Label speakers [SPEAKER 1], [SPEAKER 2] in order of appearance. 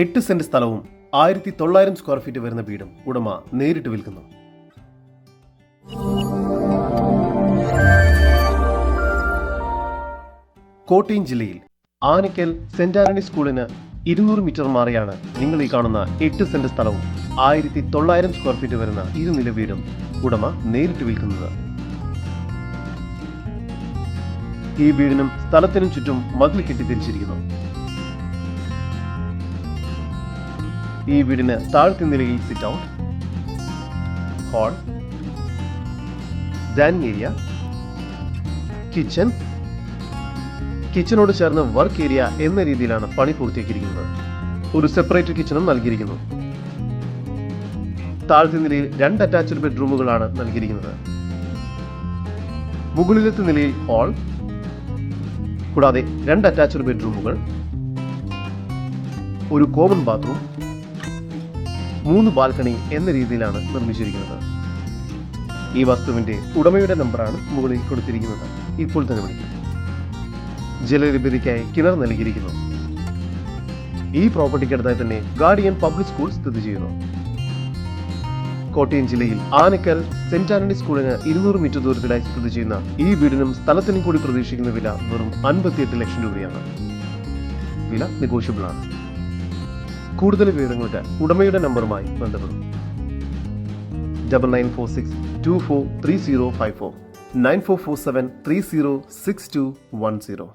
[SPEAKER 1] 8 saint സ്ഥലവും 1900 square feet വരുന്ന വീടും ഉടമ നേരിട്ട് വിൽക്കുന്നു. കോട്ടയം ജില്ലയിൽ ആനക്കൽ സെന്റ് ആന്റണി സ്കൂളിന് 200 മീറ്റർ മാറിയാണ് നിങ്ങൾ ഈ കാണുന്ന 8 സെന്റ് സ്ഥലവും 1900 സ്ക്വയർ ഫീറ്റ് വരുന്ന ഇരുനില വീടും ഉടമ നേരിട്ട് വിൽക്കുന്നത്. ഈ വീടിനും സ്ഥലത്തിനും ചുറ്റും മതിൽ കെട്ടിത്തിരിച്ചിരിക്കുന്നു. ഈ വീടിന് താഴത്തെ നിലയിൽ sit out, hall, dining area, കിച്ചനോട് ചേർന്ന് വർക്ക് ഏരിയ എന്ന രീതിയിലാണ് പണി പൂർത്തിയാക്കിയിരിക്കുന്നത്. ഒരു സെപ്പറേറ്റ് കിച്ചണും നൽകിയിരിക്കുന്നു. താഴത്തെ നിലയിൽ 2 അറ്റാച്ച്ഡ് ബെഡ്റൂമുകളാണ് നൽകിയിരിക്കുന്നത്. മുകളിലത്തെ നിലയിൽ ഹാൾ, കൂടാതെ 2 അറ്റാച്ച്ഡ് ബെഡ്റൂമുകൾ, ഒരു കോമൺ ബാത്റൂം, 3 ബാൽക്കണി എന്ന രീതിയിലാണ് നിർമ്മിച്ചിരിക്കുന്നത്. ഈ വസ്തുവിന്റെ ഉടമയുടെ നമ്പറാണ് മുകളിൽ കൊടുത്തിരിക്കുന്നത്. ഇപ്പോൾ തന്നെ വിളിക്കും. ജലലഭ്യതയ്ക്കായി കിണർ നൽകിയിരിക്കുന്നു. ഈ പ്രോപ്പർട്ടിക്കടുത്തായി തന്നെ ഗാർഡിയൻ പബ്ലിക് സ്കൂൾ സ്ഥിതി ചെയ്യുന്നു. കോട്ടയം ജില്ലയിൽ ആനക്കൽ സെന്റ് ആന്റണി സ്കൂളിന് 200 മീറ്റർ ദൂരത്തിലായി സ്ഥിതി ചെയ്യുന്ന ഈ വീടിനും സ്ഥലത്തിനും കൂടി പ്രതീക്ഷിക്കുന്ന വില വെറും 58 ലക്ഷം രൂപയാണ്. വില നെഗോഷ്യബിൾ ആണ്. കൂടുതൽ വിവരങ്ങൾക്ക് ഉടമയുടെ നമ്പറുമായി ബന്ധപ്പെടും. 9946243054 9447306210.